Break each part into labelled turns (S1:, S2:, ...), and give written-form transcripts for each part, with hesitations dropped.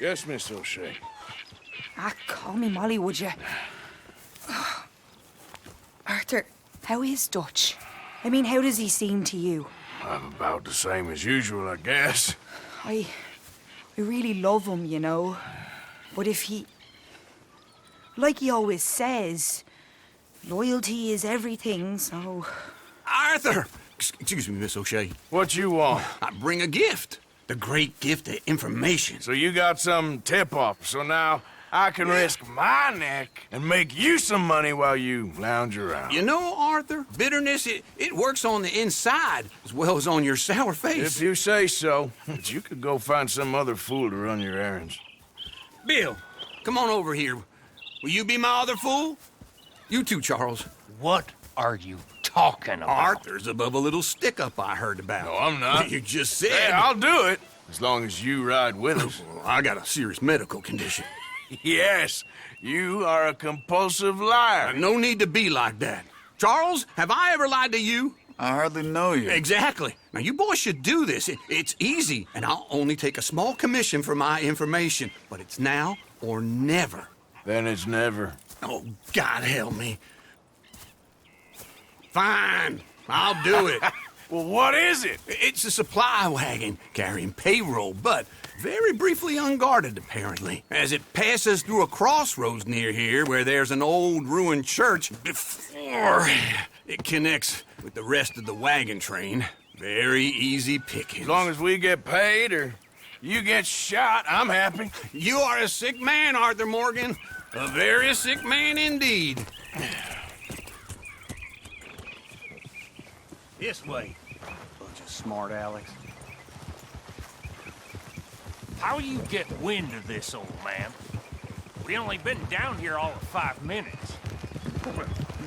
S1: Yes, Miss O'Shea.
S2: Ah, call me Molly, would you? Arthur, how is Dutch? I mean, how does he seem to you?
S1: I'm about the same as usual, I guess.
S2: I really love him, you know. But if he... Like he always says, loyalty is everything, so...
S3: Arthur! Excuse me, Miss O'Shea.
S1: What you want?
S3: I bring a gift. The great gift of information.
S1: So you got some tip-off, so now I can risk my neck and make you some money while you lounge around.
S3: You know, Arthur, bitterness, it works on the inside as well as on your sour face.
S1: If you say so. But you could go find some other fool to run your errands.
S3: Bill, come on over here. Will you be my other fool? You too, Charles.
S4: What are you talking about?
S3: Arthur's above a little stick-up I heard about.
S1: No, I'm not.
S3: You just said...
S1: Hey, I'll do it, as long as you ride with us.
S3: I got a serious medical condition.
S1: Yes, you are a compulsive liar.
S3: No need to be like that. Charles, have I ever lied to you?
S5: I hardly know you.
S3: Exactly. Now, you boys should do this. It's easy, and I'll only take a small commission for my information. But it's now or never.
S1: Then it's never.
S3: Oh, God help me. Fine, I'll do it.
S1: Well, what is it?
S3: It's a supply wagon carrying payroll, but very briefly unguarded, apparently, as it passes through a crossroads near here where there's an old ruined church before it connects with the rest of the wagon train. Very easy pickings.
S1: As long as we get paid or you get shot, I'm happy.
S3: You are a sick man, Arthur Morgan. A very sick man indeed.
S4: This way.
S5: Bunch of smart Alex.
S4: How you get wind of this, old man? We only been down here all of 5 minutes.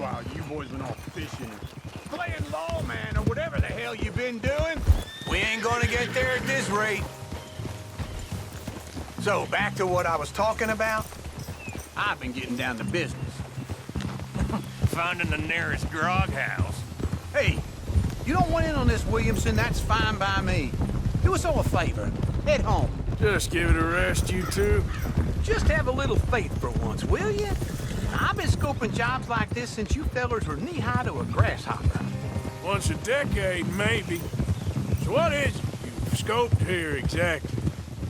S6: Wow, you boys been off fishing, playing lawman, or whatever the hell you been doing.
S5: We ain't gonna get there at this rate. So, back to what I was talking about.
S3: I've been getting down to business.
S4: Finding the nearest grog house.
S3: Hey, you don't want in on this, Williamson, that's fine by me. Do us all a favor. Head home.
S1: Just give it a rest, you two.
S3: Just have a little faith for once, will you? I've been scoping jobs like this since you fellers were knee-high to a grasshopper.
S1: Once a decade, maybe. So what is it you've scoped here exactly?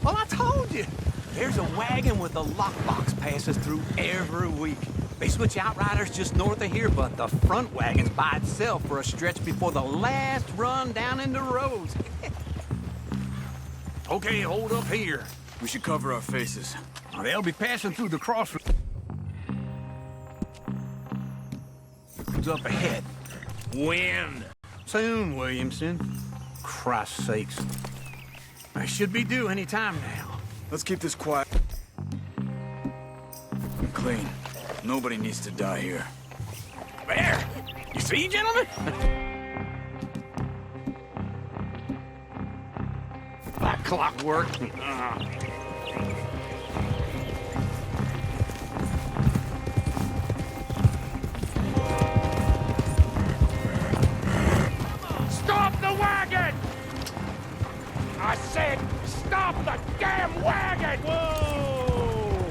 S3: Well, I told you. There's a wagon with a lockbox passes through every week. They switch outriders just north of here, but the front wagon's by itself for a stretch before the last run down into roads. Okay, hold up here.
S5: We should cover our faces.
S3: They'll be passing through the crossroads up ahead.
S4: When?
S3: Soon, Williamson. Christ's sakes. I should be due any time now.
S5: Let's keep this quiet and clean. Nobody needs to die here.
S3: There! You see, gentlemen?
S4: Like clockwork. Stop the wagon! I said, stop the damn wagon! Whoa!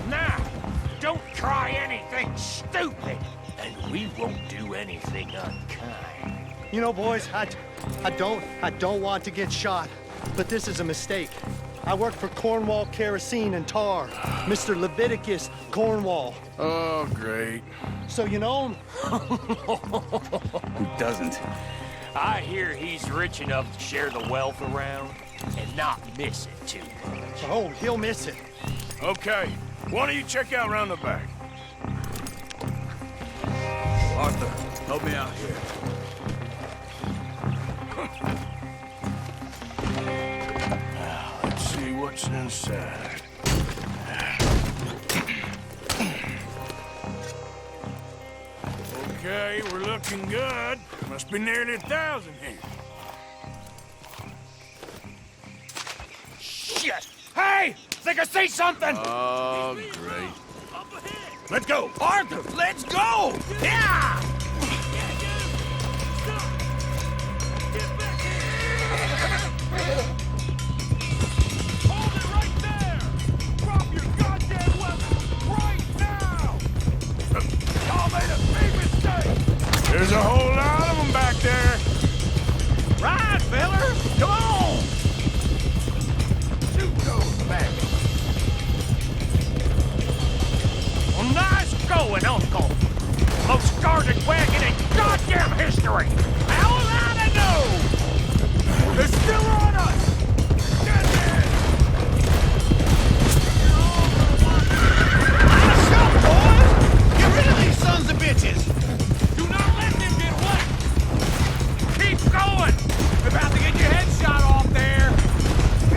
S4: Now, don't try anything stupid, and we won't do anything unkind.
S7: You know, boys, I don't want to get shot, but this is a mistake. I work for Cornwall Kerosene and Tar, Mr. Leviticus Cornwall.
S1: Oh, great.
S7: So you know him?
S5: Who doesn't?
S4: I hear he's rich enough to share the wealth around and not miss it too much.
S7: Oh, he'll miss it.
S1: Okay, why don't you check out round the back?
S5: Arthur, help me out here.
S1: Let's see what's inside. Okay, we're looking good. Must be nearly 1,000 here.
S4: Shit! Hey! Think I see something!
S1: Oh, great.
S3: Let's go! Arthur, let's go! Yeah!
S4: Hold it right there!
S1: There's a whole lot of them back there.
S6: Right, feller! Come on! Shoot those back.
S4: Well, nice going, Uncle. Most guarded wagon in goddamn history. How was I to know?
S6: They're still on us! Shut, boys! Get rid of these sons of bitches!
S4: Do not let them get away. Keep going.
S6: We're about to get your head shot off there!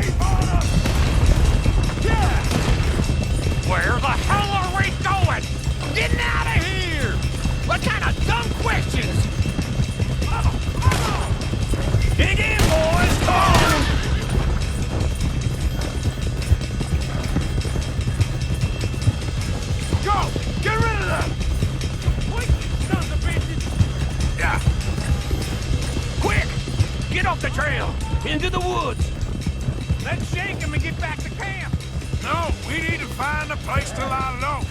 S6: Keep on us! Yeah!
S4: Where the hell are we going?
S6: Getting out of here! What kind of dumb questions? Dig in, boys! Come on! Go! Get rid of them!
S4: Wait, sons of bitches.
S6: Yeah.
S4: Quick! Get off the trail. Into the woods.
S6: Let's shake him and get back to camp.
S1: No, we need to find a place to lie low.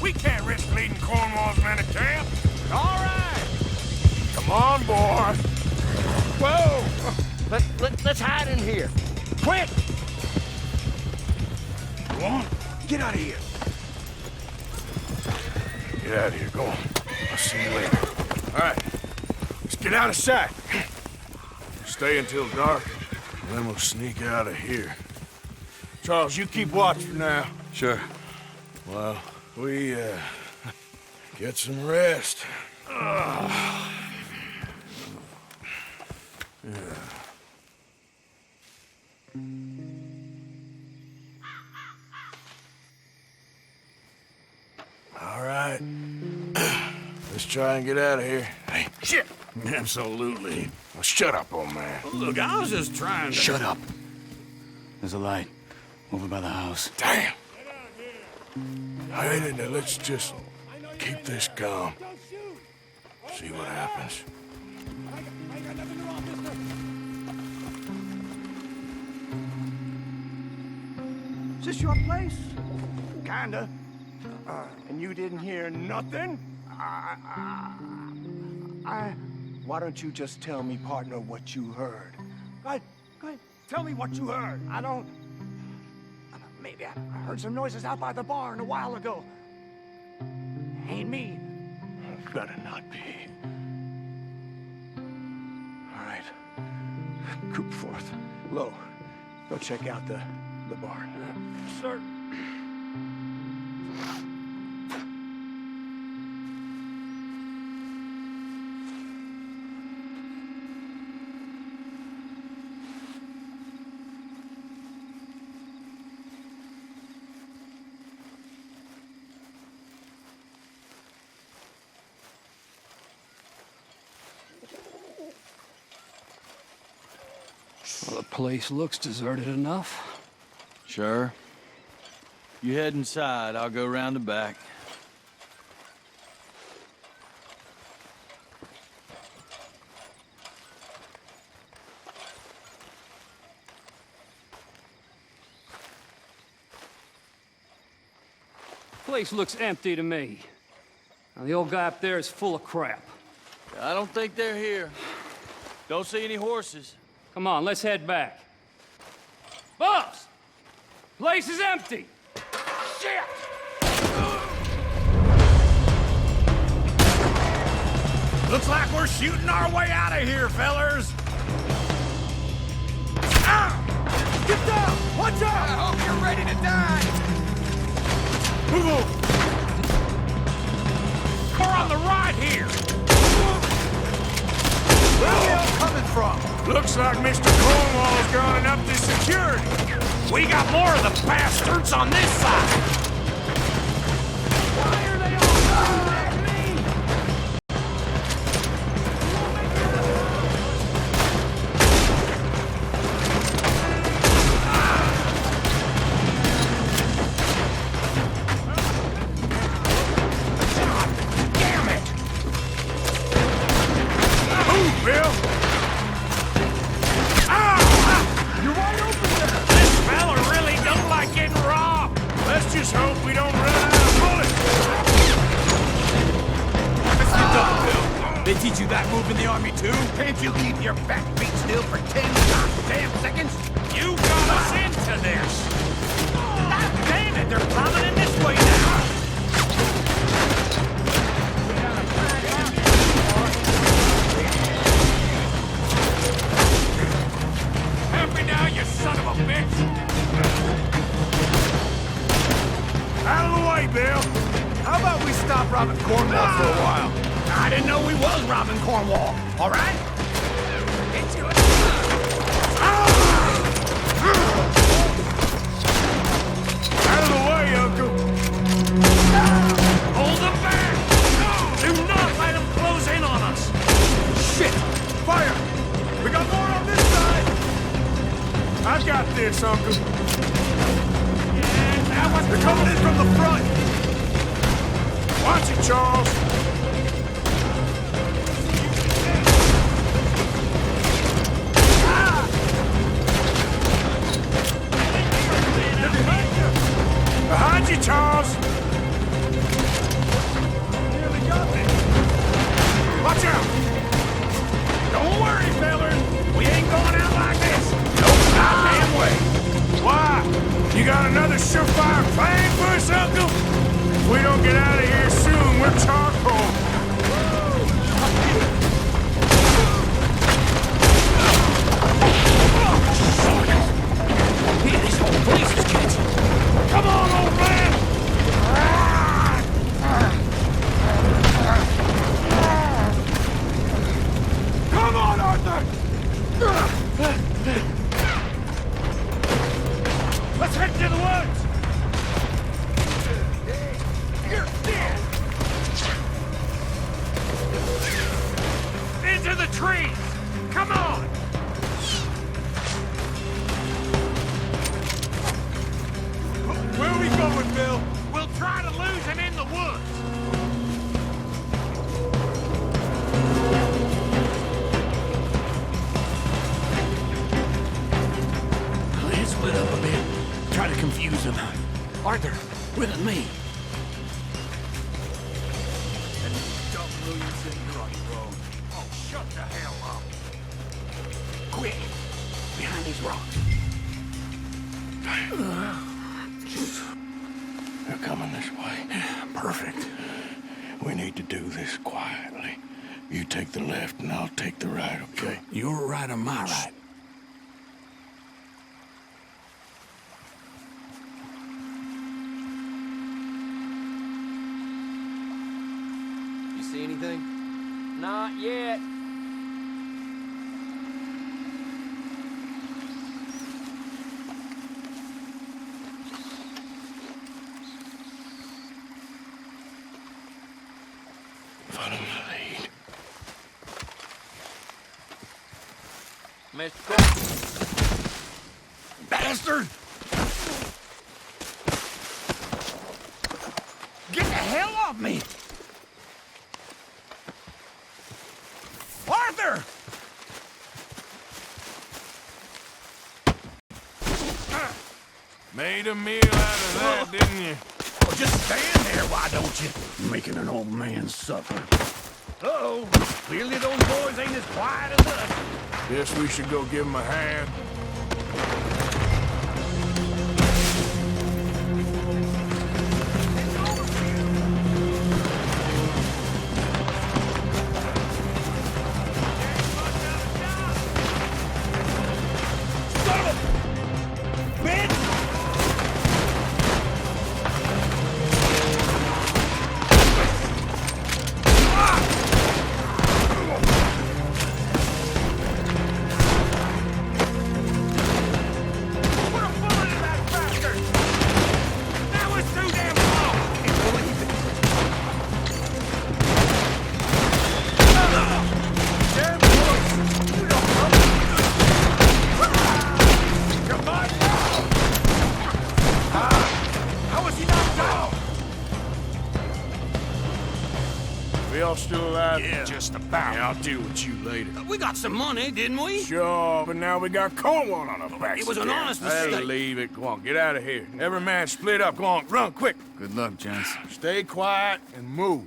S1: We can't risk leading Cornwall's men to camp.
S6: All right.
S1: Come on, boy.
S6: Whoa!
S8: Let's hide in here.
S6: Quick! Go on. Get out of here.
S1: Get out of here. Go on. I'll see you later. All right. Let's get out of sight. Stay until dark, and then we'll sneak out of here. Charles, you keep watch for now.
S5: Sure.
S1: Well, we, get some rest. All right. Let's try and get out of here. Hey, shit!
S3: Absolutely.
S1: Well, shut up, old man.
S3: Look, I was just trying to...
S5: Shut up. There's a light over by the house.
S1: Damn! Hey, now let's just keep this calm. See what happens.
S6: Is this your place? Kinda. And you didn't hear nothing? Why don't you just tell me, partner, what you heard? Go ahead. Tell me what you heard. I don't... Maybe I heard some noises out by the barn a while ago. Ain't me. Better not be. All right. Coop forth. Low. Go check out the barn. Sir.
S9: Well, the place looks deserted enough.
S5: Sure. You head inside, I'll go round the back.
S9: Place looks empty to me. Now, the old guy up there is full of crap.
S5: I don't think they're here. Don't see any horses.
S9: Come on, let's head back. Boss! Place is empty!
S4: Shit!
S6: Looks like we're shooting our way out of here, fellers. Ah! Get down! Watch out! I hope you're ready to die. Move!
S4: We're on the right here.
S6: Where are they all coming from?
S1: Looks like Mr. Cornwall's gone and upped his security.
S4: We got more of the bastards on this side.
S6: Why are they all coming at me?
S4: Damn it!
S1: Move, Bill!
S6: You're right open there.
S4: This fella really don't like getting robbed.
S1: Let's just
S3: They teach you that move in the army too?
S8: Can't you keep your back feet still for 10 damn seconds?
S4: You got us into this! God damn it, they're plummeting this way now! Help me now, you son of a bitch!
S1: Out of the way, Bill! How about we stop robbing Cornwall for a while?
S8: I didn't know we was robbing Cornwall, all right?
S4: It's good.
S1: Out of the way, Uncle!
S4: Hold them back! Do not let them close in on us!
S1: Shit! Fire! We got more on this side! I got this, Uncle.
S4: And now what's
S1: They're coming in from the front! Watch it, Charles! Behind you, Charles! Nearly got me! Watch out!
S8: Don't worry, fellas. We ain't going out like this. No goddamn way.
S1: Why? You got another surefire plan for us, Uncle? If we don't get out of here soon, we're charcoal.
S4: Man, this whole place is catching! Come on, old man!
S1: Come on, Arthur!
S4: Let's head to the woods! You're dead! Into the trees! Come on!
S1: Where are we going, Bill?
S4: We'll try to lose him in the woods!
S3: Let's split up a bit. Try to confuse them. Arthur, with me.
S4: Oh, shut the hell up!
S3: Quick, behind these rocks.
S10: They're coming this way.
S3: Perfect.
S10: We need to do this quietly. You take the left and I'll take the right, okay?
S3: Your right or my right?
S8: You see anything?
S9: Not yet.
S10: Follow my lead.
S9: Mr.
S8: Bastard! Get the hell off me! Arthur!
S1: Made a meal out of that, didn't you?
S8: Well, just stand there, why don't you?
S10: Making an old man suffer.
S8: Uh-oh. Clearly those boys ain't as quiet as us.
S1: Guess we should go give him a hand. Still alive?
S3: Yeah, just about.
S1: Yeah, I'll deal with you later.
S3: We got some money, didn't we?
S1: Sure, but now we got Cornwall on our backs.
S3: It was an honest
S1: I'll
S3: mistake.
S1: leave it. Go on, get out of here. Every man split up. Go on, run quick.
S10: Good luck, gents.
S1: Stay quiet and move.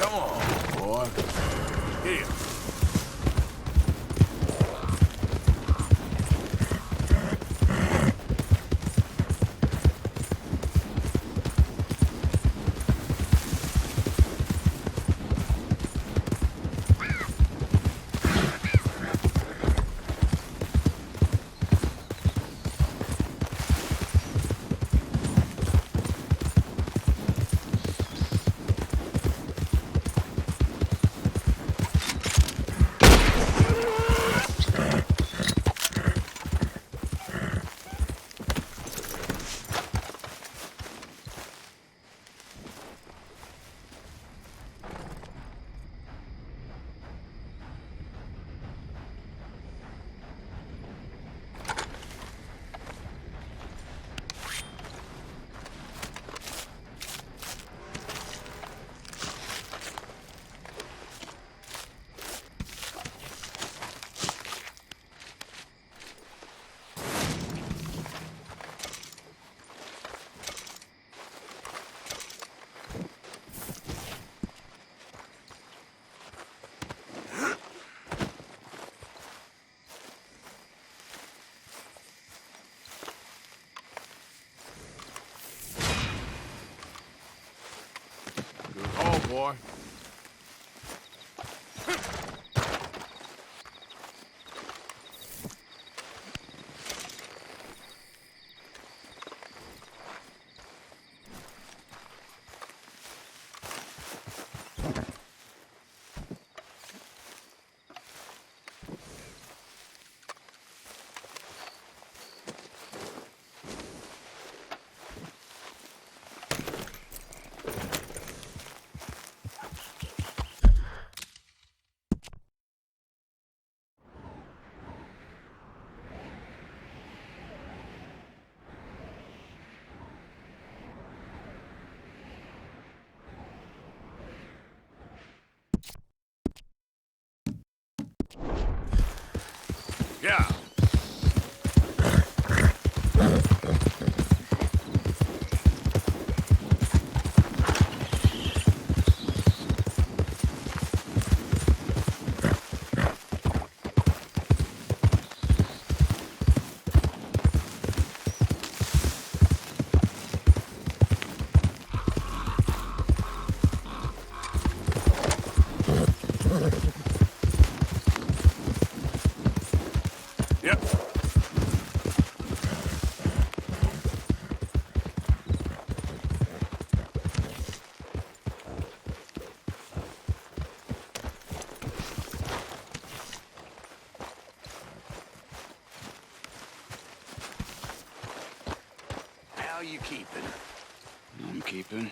S1: Come on, boy. Here. Boy. Yeah.
S3: How you keeping?
S5: I'm keeping.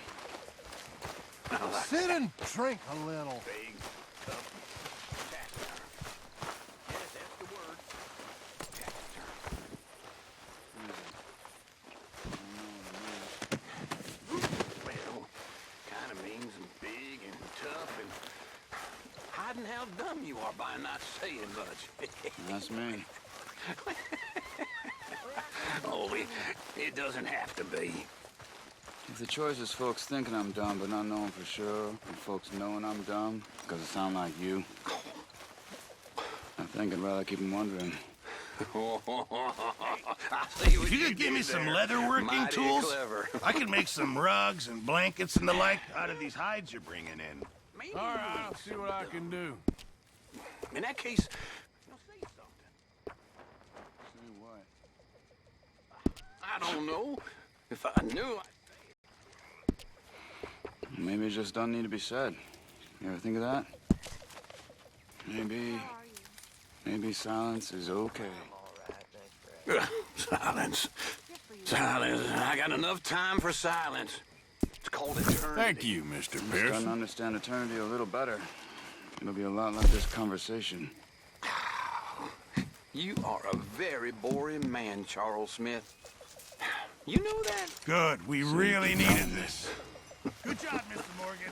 S6: Sit and drink a little.
S3: Big cup of chapter. Yes, that's the word. Chapter. Well, kind of means I'm big and tough and hiding how dumb you are by not saying much.
S5: That's me.
S3: Oh, it doesn't have to be.
S5: If the choice is folks thinking I'm dumb but not knowing for sure, and folks knowing I'm dumb because it sound like you, I think I'd rather keep them wondering.
S3: I see what
S8: If you could give me some leatherworking
S3: Mighty
S8: tools,
S3: clever.
S8: I can make some rugs and blankets and the like out of these hides you're bringing in.
S3: Maybe
S1: All right,
S3: we'll
S1: I'll see what I can do.
S3: In that case, you'll say something.
S5: Say what?
S3: I don't know. If I knew,
S5: Maybe it just doesn't need to be said. You ever think of that? Maybe silence is okay.
S3: Silence. Silence. I got enough time for silence. It's called eternity.
S1: Thank you, Mr.
S5: I'm starting to
S1: Pearson.
S5: understand eternity a little better. It'll be a lot like this conversation.
S3: You are a very boring man, Charles Smith. You know that?
S8: Good. We really needed this. Good job, Mr. Morgan.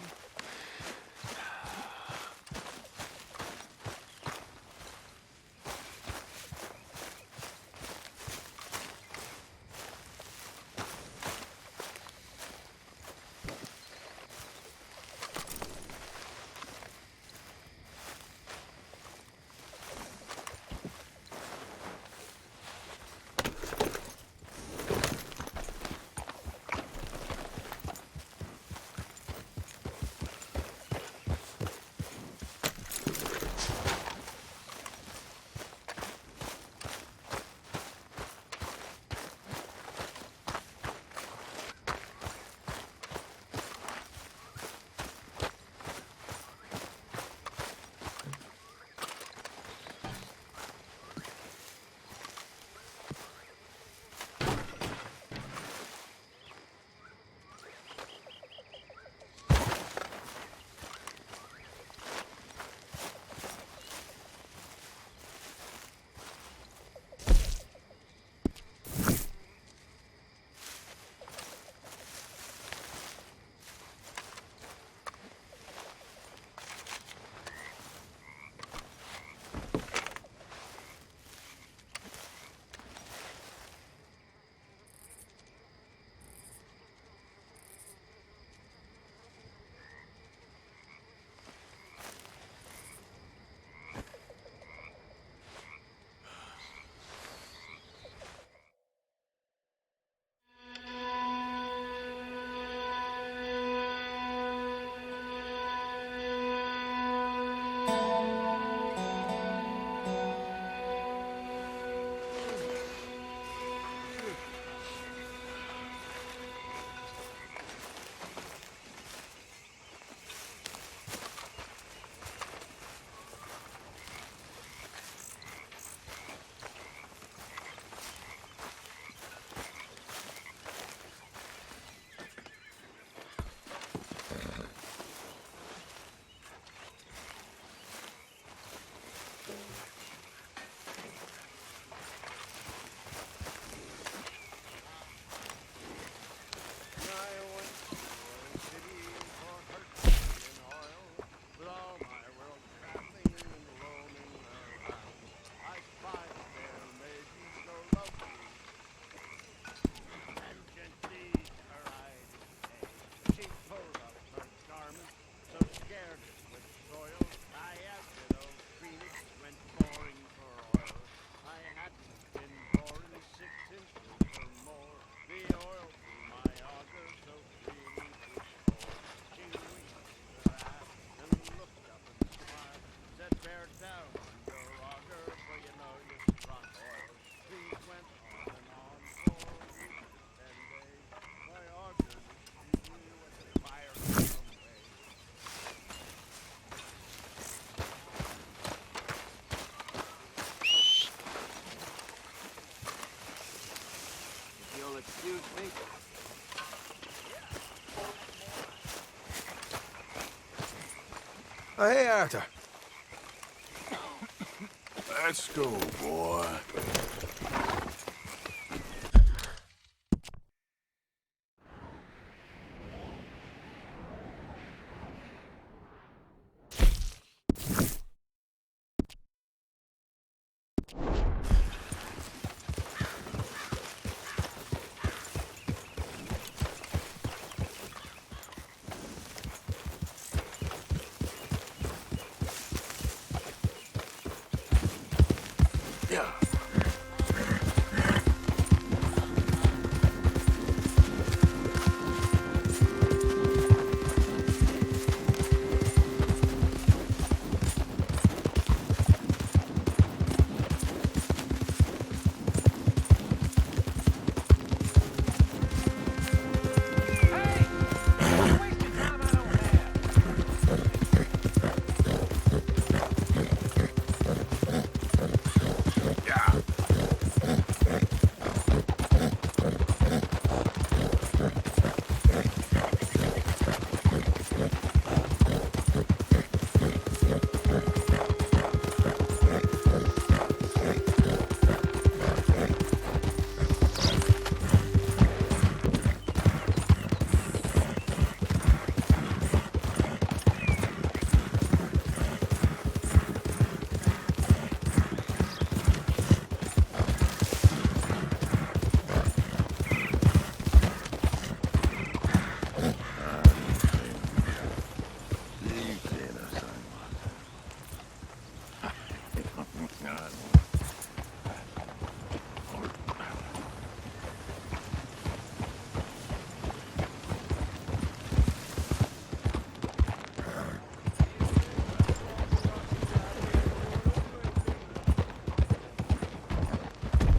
S5: excuse me.
S1: Oh, hey, Arthur. Let's go, boy.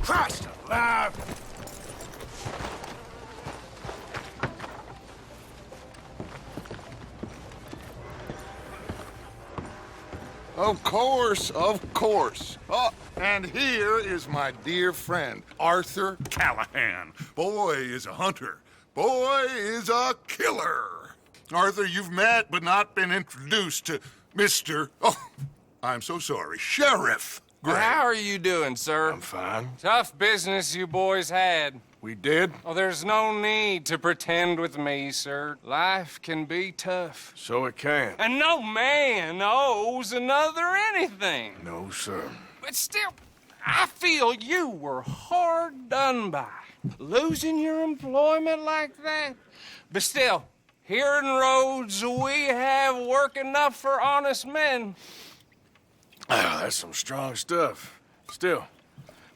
S1: Christ alive!
S10: Of course, of course. Oh, and here is my dear friend, Arthur Callahan. Boy is a hunter. Boy is a killer. Arthur, you've met but not been introduced to Mr. Oh, I'm so sorry, Sheriff Gray.
S11: How are you doing, sir?
S1: I'm fine.
S11: Tough business you boys had.
S1: We did?
S11: Oh, there's no need to pretend with me, sir. Life can be tough.
S1: So it can.
S11: And no man owes another anything.
S1: No, sir.
S11: But still, I feel you were hard done by. Losing your employment like that. But still, here in Rhodes, we have work enough for honest men.
S1: Ah, that's some strong stuff. Still,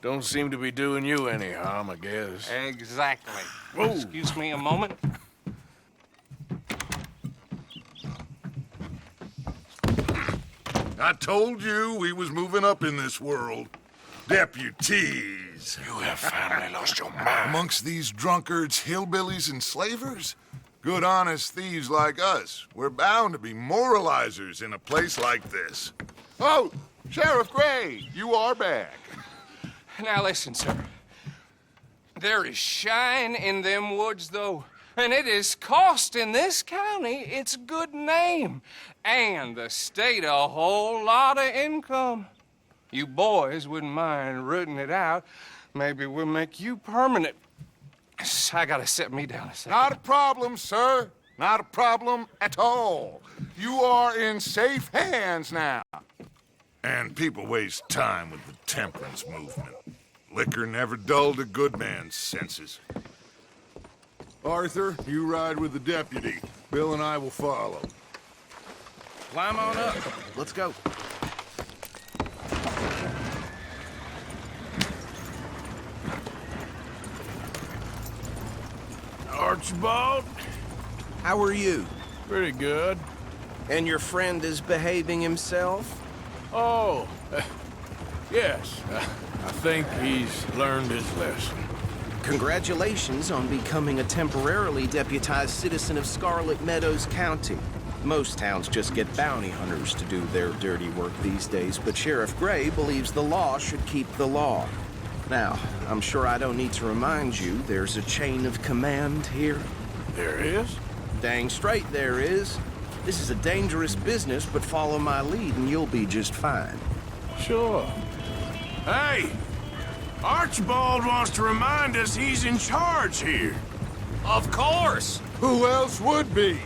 S1: don't seem to be doing you any harm, I guess.
S11: Exactly.
S1: Whoa.
S11: Excuse me a moment.
S10: I told you we was moving up in this world. Deputies.
S1: You have finally lost your mind.
S10: Amongst these drunkards, hillbillies, and slavers? Good, honest thieves like us. We're bound to be moralizers in a place like this. Oh, Sheriff Gray, you are back.
S11: Now listen, sir. There is shine in them woods, though, and it is costing this county its good name and the state a whole lot of income. You boys wouldn't mind rooting it out. Maybe we'll make you permanent. I gotta set me down a second.
S10: Not a problem, sir. Not a problem at all. You are in safe hands now. And people waste time with the temperance movement. Liquor never dulled a good man's senses. Arthur, you ride with the deputy. Bill and I will follow.
S12: Climb on up. Let's go.
S1: Archibald?
S12: How are you?
S1: Pretty good.
S12: And your friend is behaving himself?
S1: Oh, yes. I think he's learned his lesson.
S12: Congratulations on becoming a temporarily deputized citizen of Scarlet Meadows County. Most towns just get bounty hunters to do their dirty work these days, but Sheriff Gray believes the law should keep the law. Now, I'm sure I don't need to remind you there's a chain of command here.
S1: There is?
S12: Dang straight there is. This is a dangerous business, but follow my lead and you'll be just fine.
S1: Sure. Hey! Archibald wants to remind us he's in charge here.
S3: Of course!
S10: Who else would be?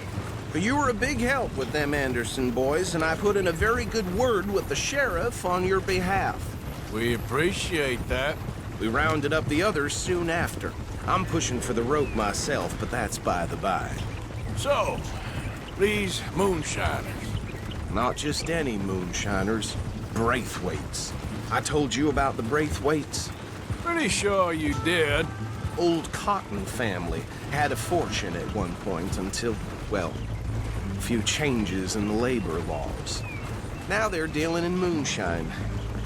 S12: But you were a big help with them Anderson boys, and I put in a very good word with the sheriff on your behalf.
S1: We appreciate that.
S12: We rounded up the others soon after. I'm pushing for the rope myself, but that's by the by.
S1: So, these moonshiners.
S12: Not just any moonshiners, Braithwaites. I told you about the Braithwaites?
S1: Pretty sure you did.
S12: Old Cotton family had a fortune at one point until, well, a few changes in the labor laws. Now they're dealing in moonshine.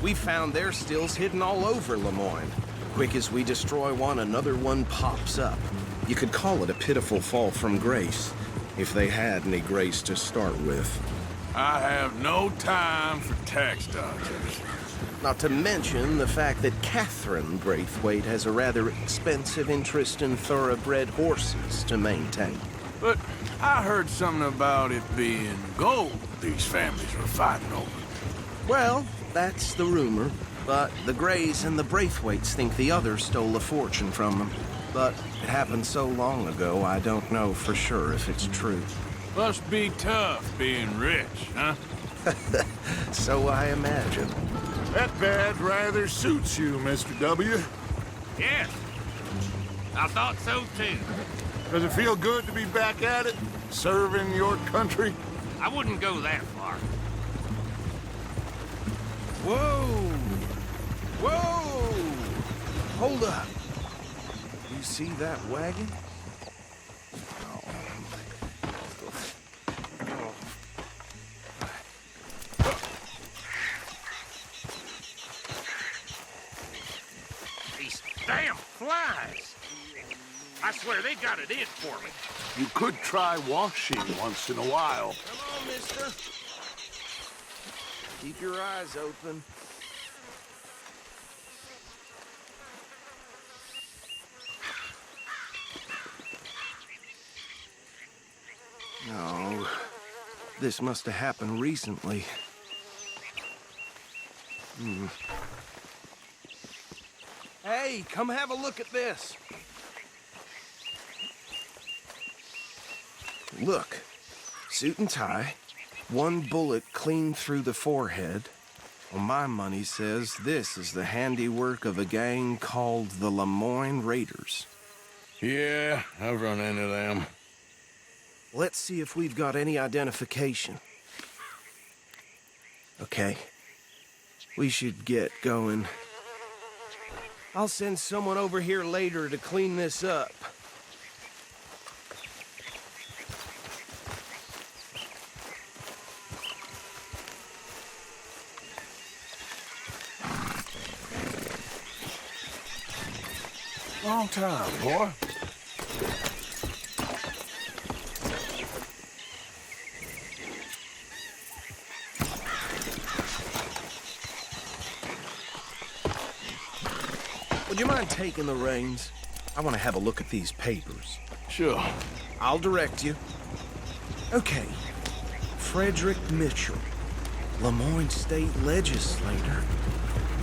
S12: We found their stills hidden all over Lemoyne. Quick as we destroy one, another one pops up. You could call it a pitiful fall from grace, if they had any grace to start with.
S1: I have no time for tax dodgers.
S12: Not to mention the fact that Catherine Braithwaite has a rather expensive interest in thoroughbred horses to maintain.
S1: But I heard something about it being gold these families were fighting over.
S12: Well, that's the rumor. But the Greys and the Braithwaites think the others stole a fortune from them. But it happened so long ago, I don't know for sure if it's true.
S1: Must be tough being rich, huh?
S12: So I imagine.
S10: That badge rather suits you, Mr. W.
S4: Yes. I thought so, too.
S10: Does it feel good to be back at it? Serving your country?
S4: I wouldn't go that far.
S12: Whoa! Whoa! Hold up. You see that wagon?
S4: These damn flies. I swear they got it in for me.
S10: You could try washing once in a while.
S12: Come on, mister. Keep your eyes open. No, this must have happened recently. Hey, come have a look at this. Look, suit and tie, one bullet clean through the forehead. Well, my money says this is the handiwork of a gang called the Lemoyne Raiders.
S1: Yeah, I've run into them.
S12: Let's see if we've got any identification. Okay. We should get going. I'll send someone over here later to clean this up.
S1: Long time, boy.
S12: Would you mind taking the reins? I want to have a look at these papers.
S1: Sure.
S12: I'll direct you. Okay. Frederick Mitchell, Lemoyne State Legislator.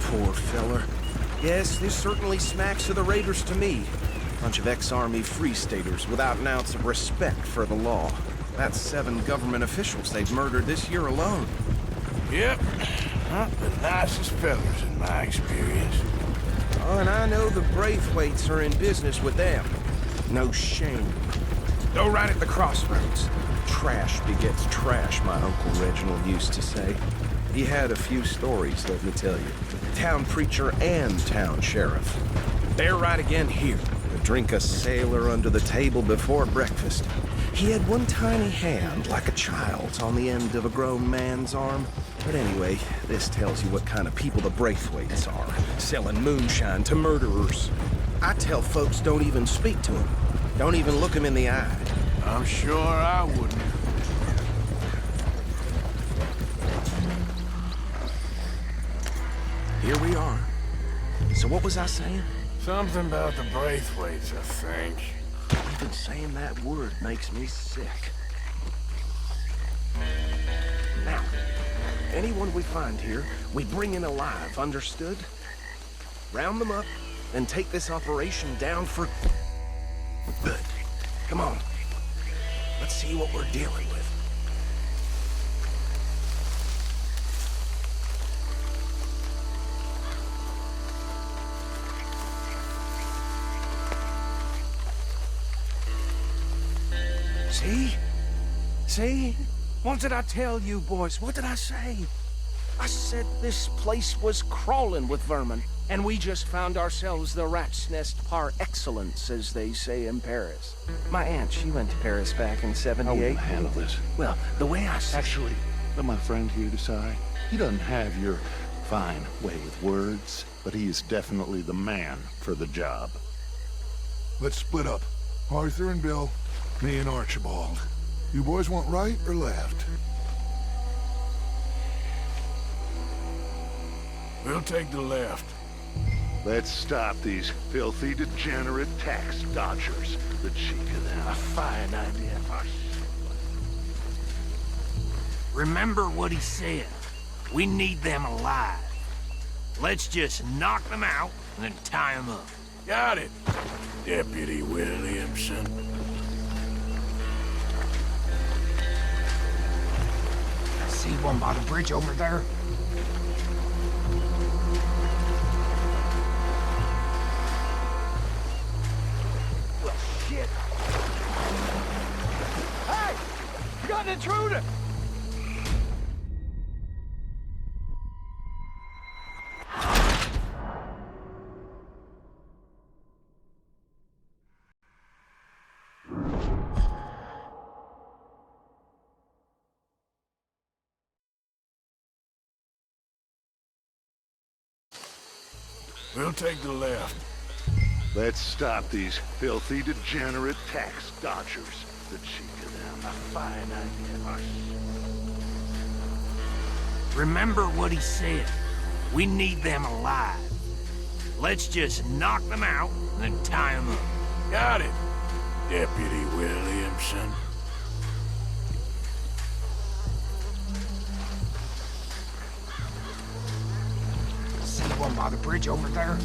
S12: Poor feller. Yes, this certainly smacks of the Raiders to me. Bunch of ex-Army Free Staters without an ounce of respect for the law. That's 7 government officials they've murdered this year alone.
S1: Yep. Not the nicest fellas in my experience.
S12: Oh, and I know the Braithwaites are in business with them. No shame. Go right at the crossroads. Trash begets trash, my Uncle Reginald used to say. He had a few stories, let me tell you. Town preacher and town sheriff. They're right again here. Drink a sailor under the table before breakfast. He had one tiny hand, like a child's, on the end of a grown man's arm. But anyway, this tells you what kind of people the Braithwaites are, selling moonshine to murderers. I tell folks don't even speak to them. Don't even look them in the eye.
S1: I'm sure I wouldn't.
S12: Here we are. So what was I saying?
S1: Something about the Braithwaites, I think.
S12: Even saying that word makes me sick. Now, anyone we find here, we bring in alive, understood? Round them up, and take this operation down for good. Come on. Let's see what we're dealing with. See? See? What did I tell you, boys? What did I say? I said this place was crawling with vermin, and we just found ourselves the rat's nest par excellence, as they say in Paris. My aunt, she went to Paris back in '78.
S10: I won't handle this.
S12: Well, the way I see...
S10: Actually, let my friend here decide. He doesn't have your fine way with words, but he is definitely the man for the job. Let's split up. Arthur and Bill, me and Archibald. You boys want right or left?
S1: We'll take the left.
S10: Let's stop these filthy, degenerate tax dodgers. The cheek of them.
S12: A fine idea. Remember what he said. We need them alive. Let's just knock them out and then tie them up.
S1: Got it, Deputy Williamson.
S6: See one by the bridge over there? Well, shit. Hey! You got an intruder!
S1: We'll take the left.
S10: Let's stop these filthy, degenerate tax dodgers. The cheek of them. A fine idea.
S12: Remember what he said. We need them alive. Let's just knock them out and then tie them up.
S1: Got it, Deputy Williamson.
S6: See one by the bridge over there?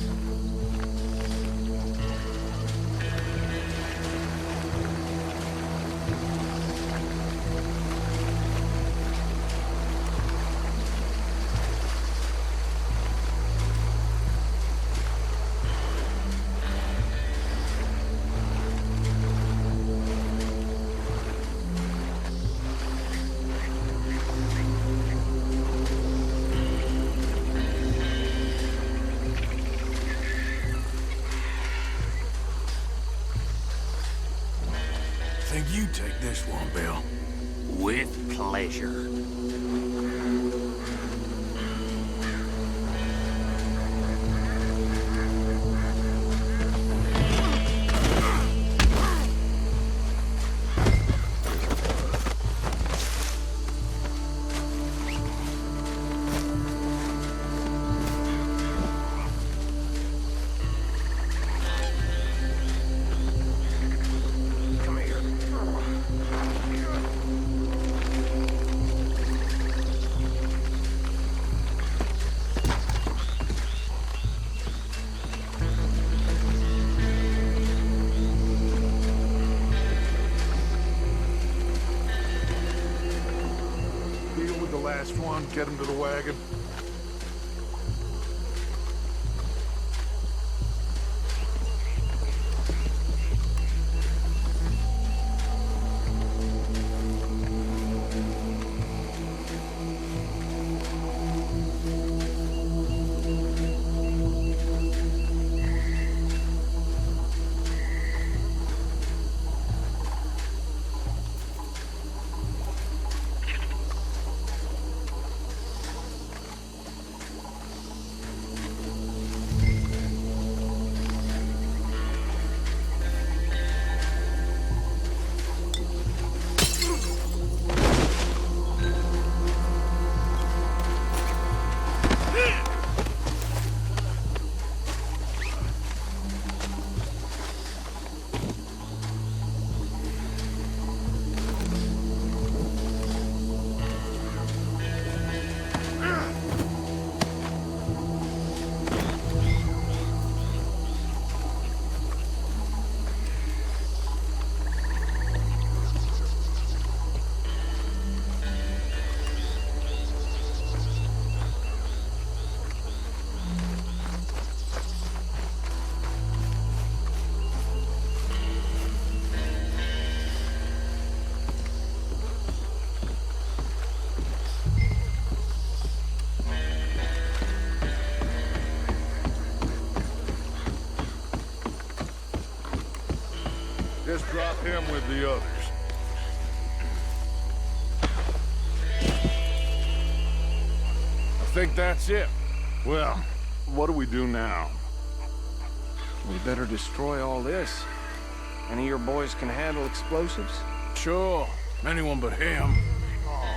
S1: Think you take this one, Bill.
S12: With pleasure.
S10: Last one, get him to the wagon. Just drop him with the others.
S1: I think that's it.
S10: Well, what do we do now?
S12: We better destroy all this. Any of your boys can handle explosives?
S1: Sure. Anyone but him.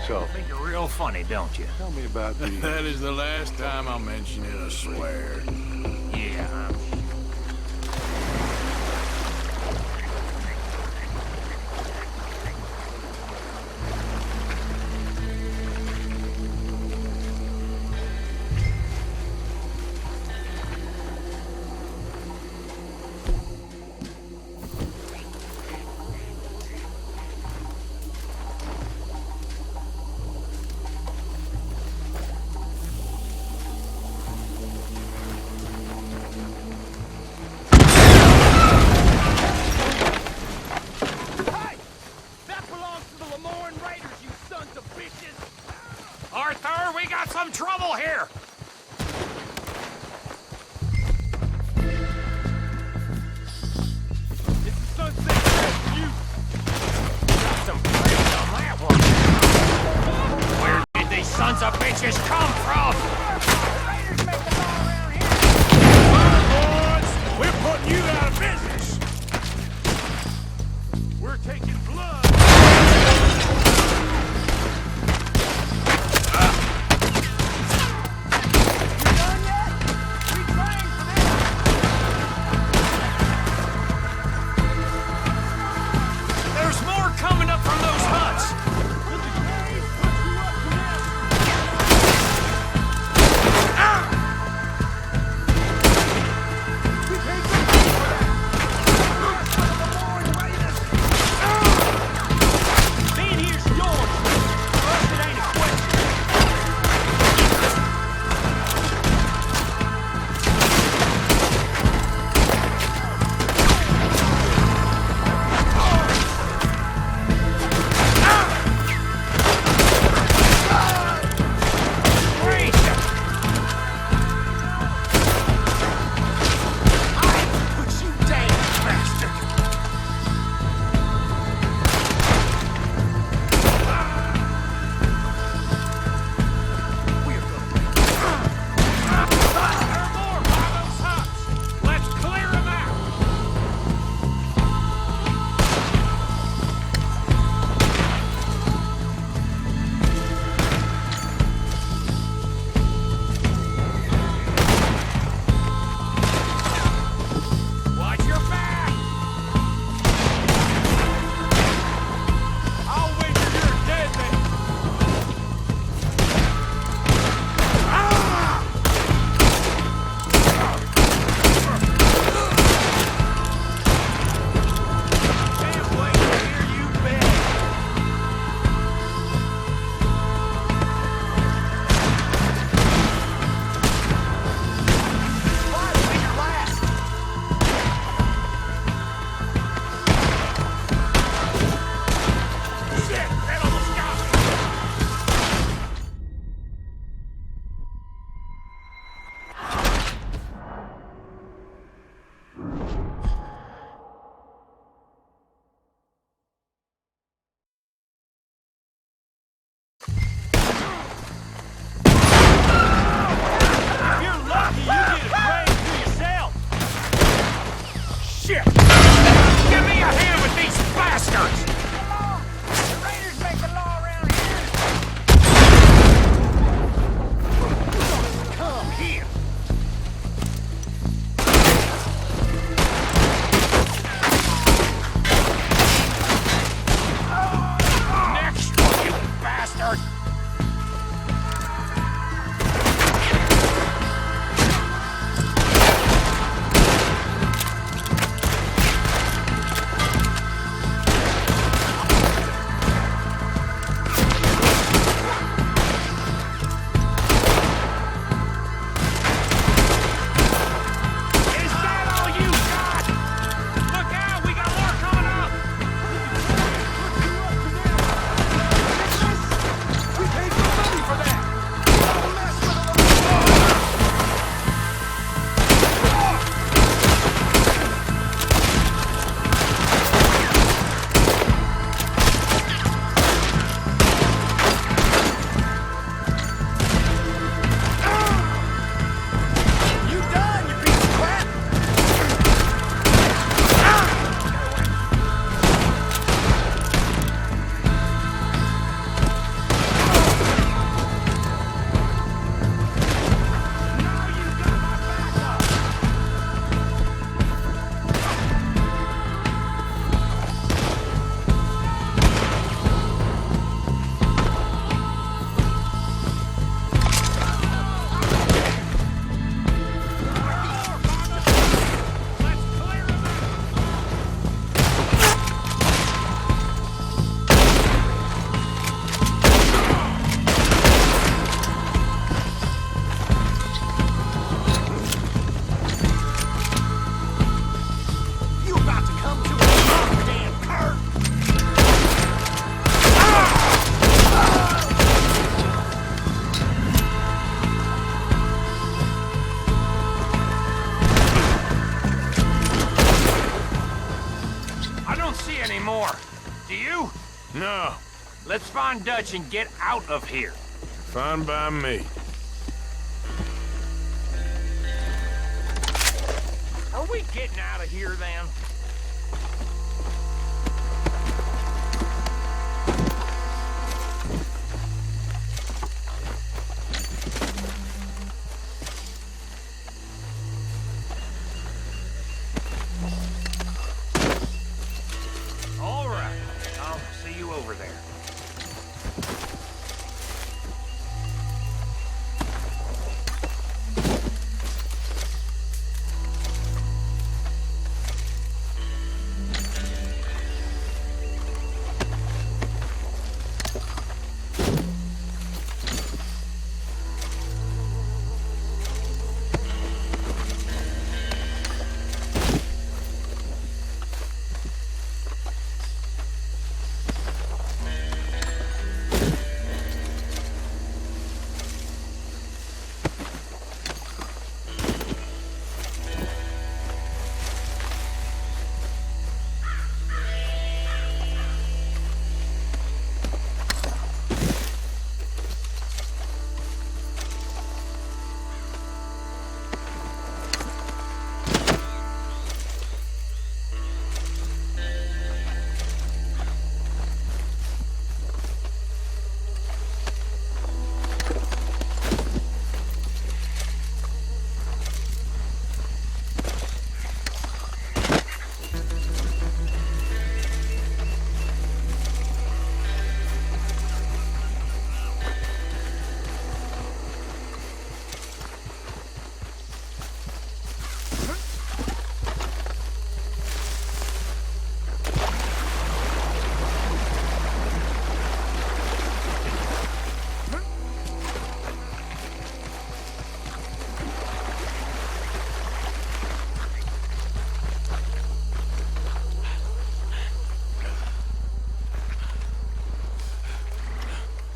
S10: So,
S4: You think you're real funny, don't you?
S10: tell me about the...
S1: That is the last time I'll mention it, I swear.
S4: Yeah. Arthur, we got some trouble here!
S8: It's the Sunset Strip, you!
S4: Got some praise on that one. Where did these sons of bitches come from?
S8: Raiders make them all around here!
S1: Boys, we're putting you out of business.
S8: We're taking blood!
S4: There's more coming up from those huts! see any more. Do you?
S1: No,
S4: Let's find Dutch and get out of here.
S1: fine by me.
S4: Are we getting out of here then? All right. I'll see you over there.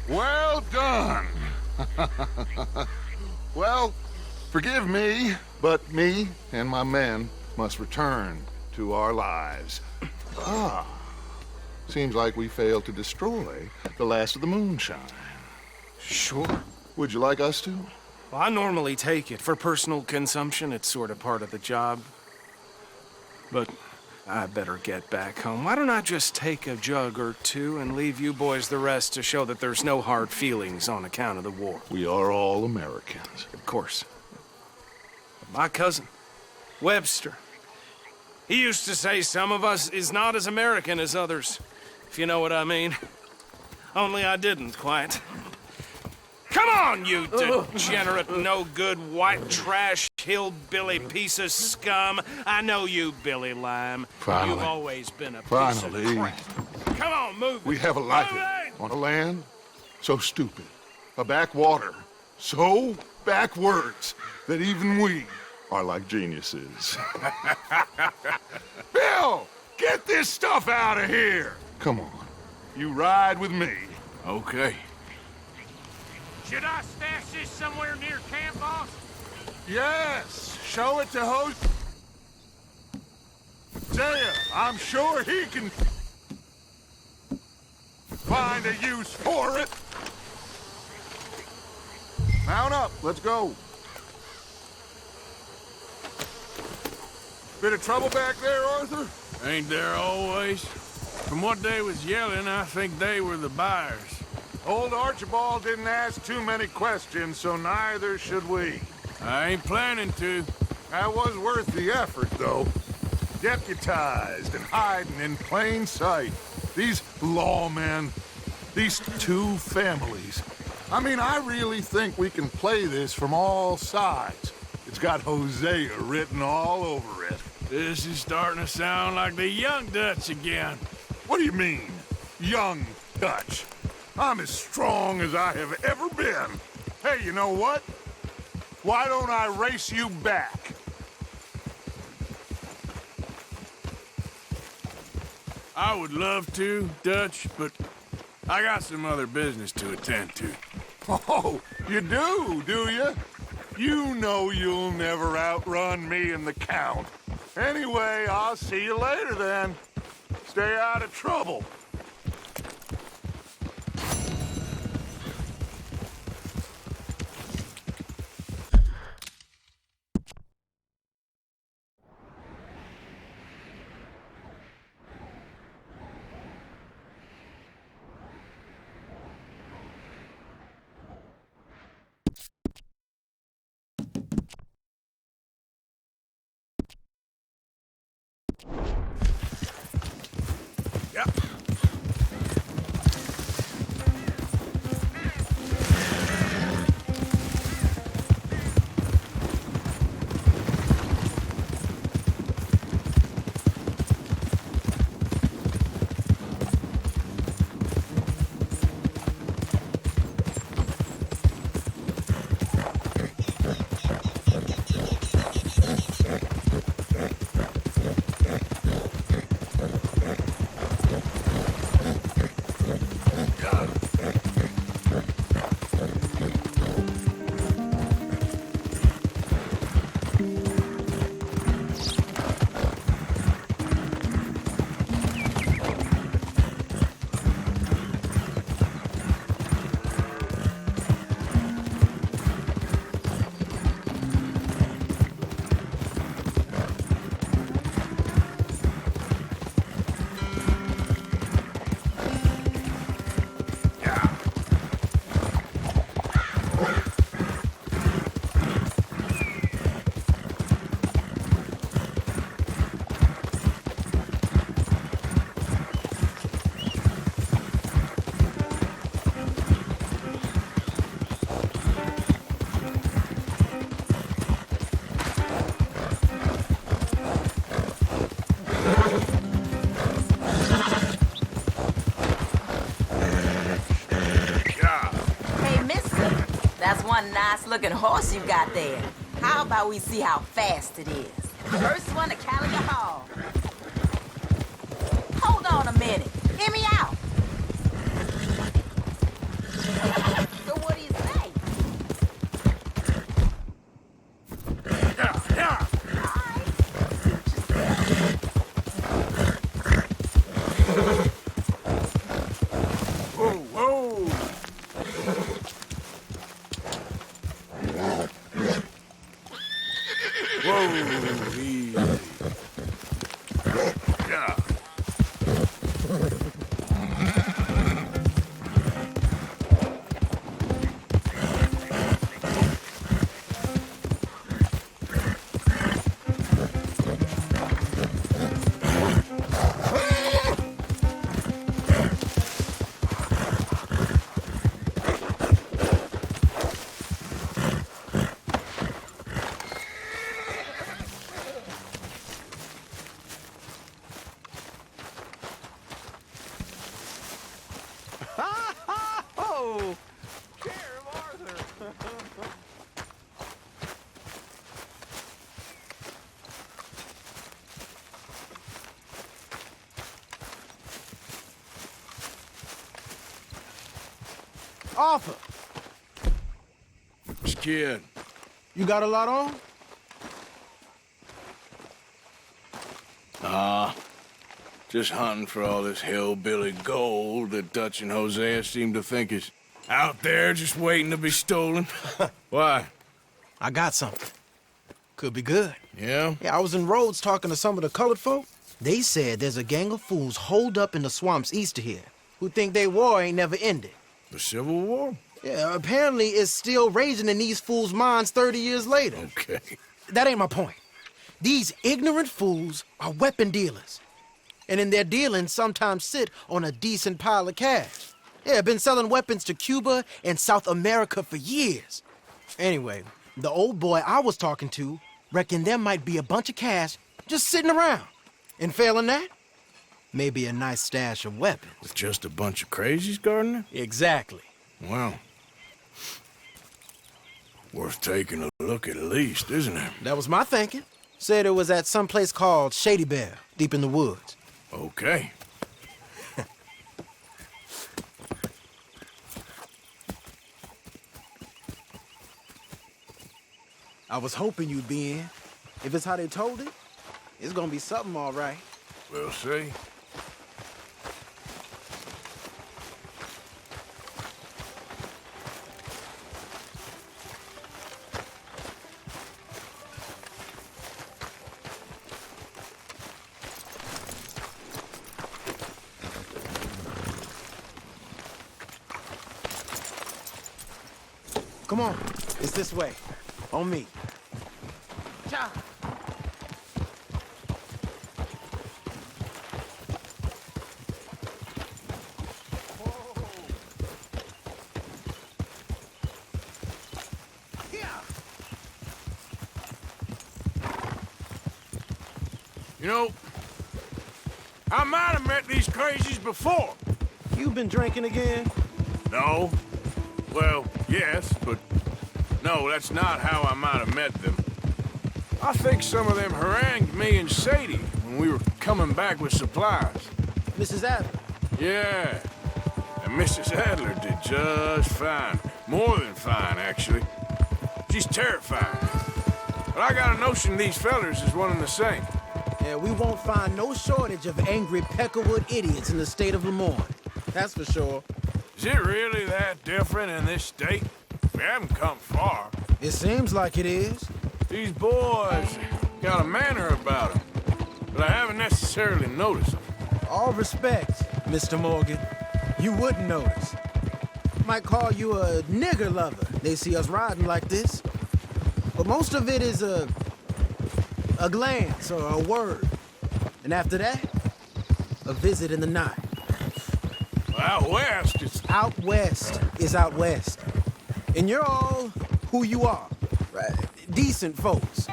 S10: Well done. Well, forgive me, but me and my men must return to our lives. Ah, seems like we failed to destroy the last of the moonshine.
S12: Sure.
S10: Would you like us to?
S12: Well, I normally take it. For personal consumption, it's sort of part of the job. But I better get back home. Why don't I just take a jug or two and leave you boys the rest to show that there's no hard feelings on account of the war?
S10: We are all Americans.
S12: Of course. But my cousin, Webster, he used to say some of us is not as American as others, if you know what I mean. Only I didn't quite. Come on, you degenerate, no-good, white trash, hillbilly piece of scum. I know you, Billy Lime.
S10: Finally.
S12: You've always been a piece
S10: Finally.
S12: of crap. Come on, move it.
S10: We have a life
S12: Move it!
S10: on a land so stupid, a backwater so backwards that even we are like geniuses. Bill, get this stuff out of here. Come on, you ride with me.
S1: Okay.
S4: Should I stash this somewhere near camp, boss?
S10: Yes, show it to Hosea. I'm sure he can find a use for it. Mount up, let's go. Bit of trouble back there, Arthur?
S1: Ain't there always? From what they was yelling, I think they were the buyers.
S10: Old Archibald didn't ask too many questions, so neither should we.
S1: I ain't planning to.
S10: That was worth the effort, though. Deputized and hiding in plain sight. These lawmen, these two families. I mean, I really think we can play this from all sides. It's got Hosea written all over it.
S1: This is starting to sound like the young Dutch again.
S10: What do you mean, young Dutch? I'm as strong as I have ever been. Hey, you know what? Why don't I race you back?
S1: I would love to, Dutch, but I got some other business to attend to.
S10: Oh, you do you? You know you'll never outrun me and the Count. Anyway, I'll see you later then. Stay out of trouble.
S13: One nice-looking horse you got there. How about we see how fast it is? First one to Calico Hall. Hold on a minute. Hear me out. So what do you say?
S10: Yeah.
S1: Whoa. Easy. Yeah.
S12: Arthur,
S1: Kid.
S12: you got a lot on?
S1: Just hunting for all this hillbilly gold that Dutch and Hosea seem to think is out there just waiting to be stolen. Why?
S12: I got something. Could be good.
S1: Yeah?
S12: Yeah, I was in Rhodes talking to some of the colored folk. They said there's a gang of fools holed up in the swamps east of here who think their war ain't never ended.
S1: The Civil War?
S12: Yeah, apparently it's still raging in these fools' minds 30 years later.
S1: Okay.
S12: That ain't my point. These ignorant fools are weapon dealers. And in their dealing, sometimes sit on a decent pile of cash. Yeah, been selling weapons to Cuba and South America for years. Anyway, the old boy I was talking to reckoned there might be a bunch of cash just sitting around. And failing that, maybe a nice stash of weapons.
S1: With just a bunch of crazies guarding it?
S12: Exactly.
S1: Well, worth taking a look at least, isn't it?
S12: That was my thinking. Said it was at some place called Shady Bear, deep in the woods.
S1: Okay.
S12: I was hoping you'd be in. If it's how they told it, it's gonna be something all right.
S1: We'll see.
S12: Come on. It's this way. On me.
S6: Ciao.
S1: You know, I might have met these crazies before.
S12: You been drinking again?
S1: No. Well, yes, but no, that's not how I might have met them. I think some of them harangued me and Sadie when we were coming back with supplies.
S12: Mrs. Adler?
S1: Yeah. And Mrs. Adler did just fine. More than fine, actually. She's terrifying. But I got a notion these fellers is one and the same.
S12: Yeah, we won't find no shortage of angry peckerwood idiots in the state of Lemoyne. That's for sure.
S1: Is it really that different in this state? We haven't come far.
S12: It seems like it is.
S1: These boys got a manner about them, but I haven't necessarily noticed them.
S12: All respect, Mr. Morgan. You wouldn't notice. Might call you a nigger lover. They see us riding like this. But most of it is a glance or a word. And after that, a visit in the night.
S1: Well, out west, it's...
S12: Out west is out west. And you're all who you are. Right? Decent folks.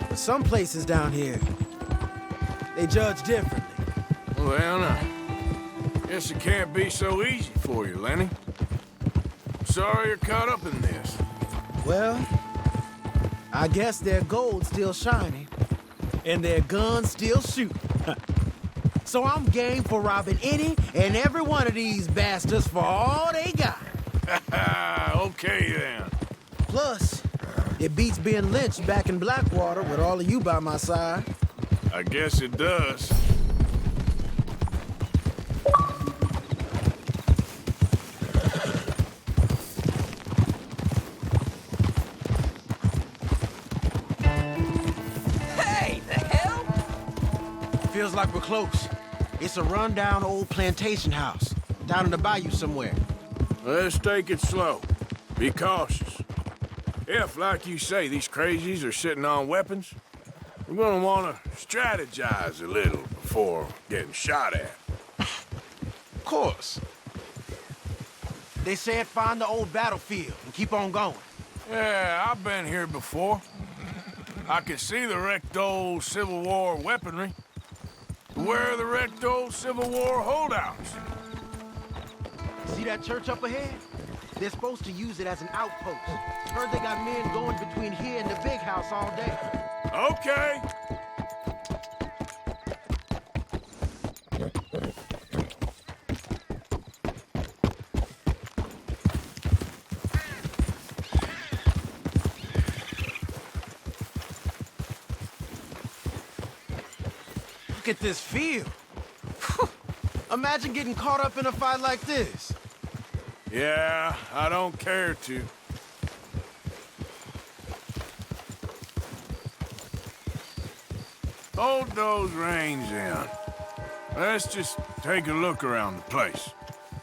S12: But some places down here, they judge differently.
S1: Well, now, guess it can't be so easy for you, Lenny. Sorry you're caught up in this.
S12: Well, I guess their gold's still shining, and their guns still shooting. So I'm game for robbing any and every one of these bastards for all they got.
S1: Okay, then.
S12: Plus, it beats being lynched back in Blackwater with all of you by my side.
S1: I guess it does.
S13: Hey, the hell?
S12: Feels like we're close. It's a rundown old plantation house, down in the bayou somewhere.
S1: Let's take it slow. Be cautious. If, like you say, these crazies are sitting on weapons, we're gonna want to strategize a little before getting shot at.
S12: Of course. They said find the old battlefield and keep on going.
S1: Yeah, I've been here before. I can see the wrecked old Civil War weaponry. Where are the wrecked old Civil War holdouts?
S12: See that church up ahead? They're supposed to use it as an outpost. Heard they got men going between here and the big house all day.
S1: Okay.
S12: Look at this field. Imagine getting caught up in a fight like this.
S1: Yeah, I don't care to. Hold those reins in. Let's just take a look around the place.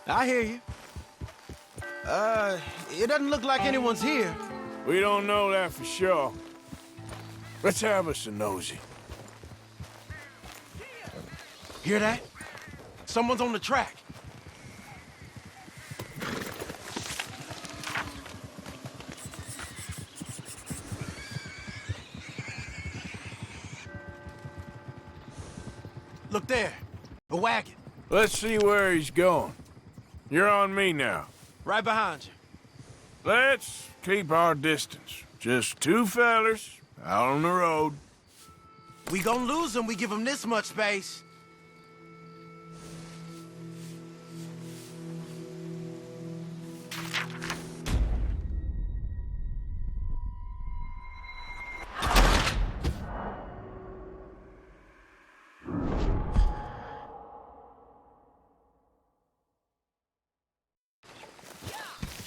S12: I hear you. It doesn't look like anyone's here.
S1: We don't know that for sure. Let's have us a nosy.
S12: Hear that? Someone's on the track. Look there, a wagon.
S1: Let's see where he's going. You're on me now.
S12: Right behind you.
S1: Let's keep our distance. Just two fellers out on the road.
S12: We gonna lose them, we give them this much space.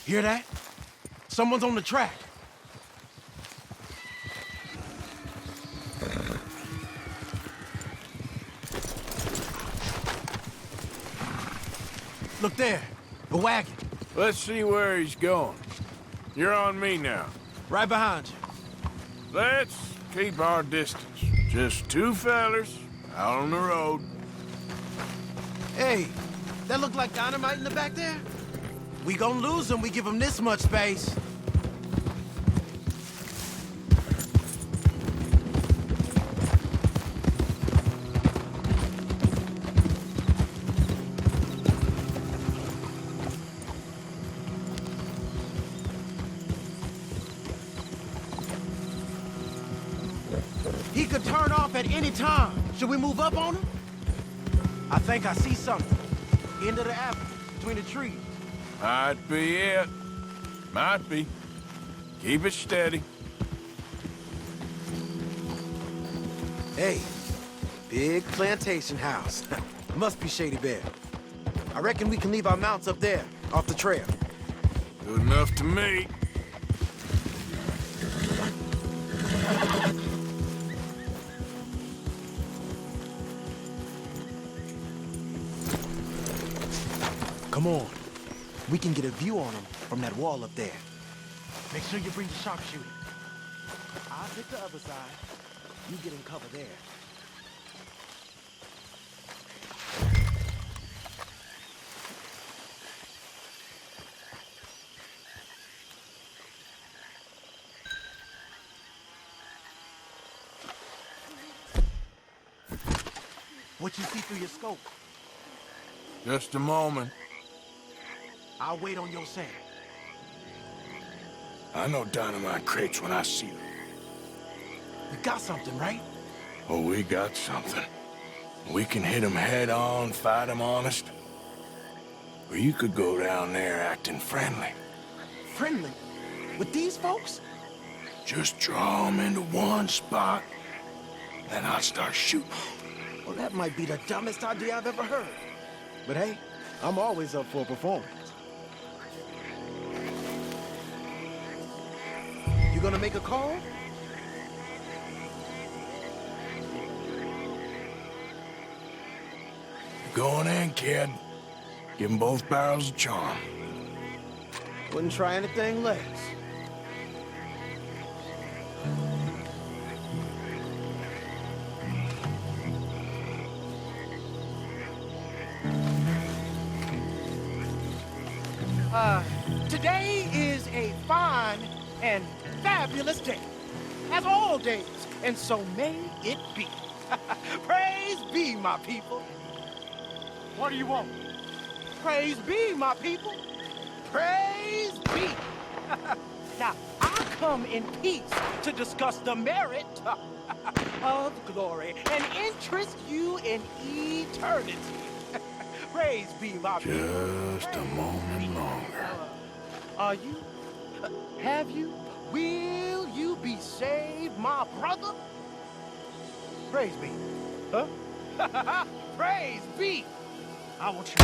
S12: Hear that? Someone's on the track. Look there, a wagon.
S1: Let's see where he's going. You're on me now.
S12: Right behind you.
S1: Let's keep our distance. Just two fellers out on the road.
S12: Hey, that look like dynamite in the back there? We gonna lose them, we give them this much space. He could turn off at any time. Should we move up on him? I think I see something. End of the avenue, between the trees.
S1: Might be it. Might be. Keep it steady.
S12: Hey, big plantation house. Must be Shady Bear. I reckon we can leave our mounts up there, off the trail.
S1: Good enough to me.
S12: Come on. We can get a view on them from that wall up there. Make sure you bring the sharpshooter. I'll hit the other side. You get in cover there. What you see through your scope?
S1: Just a moment.
S12: I'll wait on your side.
S1: I know dynamite crates when I see them.
S12: We got something, right?
S1: Oh, we got something. We can hit them head on, fight them honest. Or you could go down there acting friendly.
S12: Friendly? With these folks?
S1: Just draw them into one spot, then I'll start shooting.
S12: Well, that might be the dumbest idea I've ever heard. But hey, I'm always up for a performance. You gonna make a call?
S1: Going in, kid. Give them both barrels of charm.
S12: Wouldn't try anything less.
S14: Today is a fine and fabulous day, as all days, and so may it be. Praise be, my people. What do you want? Praise be, my people. Praise be. Now, I come in peace to discuss the merit of glory and interest you in eternity. Praise be, my people.
S1: Just a moment longer.
S14: Are you? Have you? Will you be saved, my brother? Praise be. Huh? Praise be. I want you.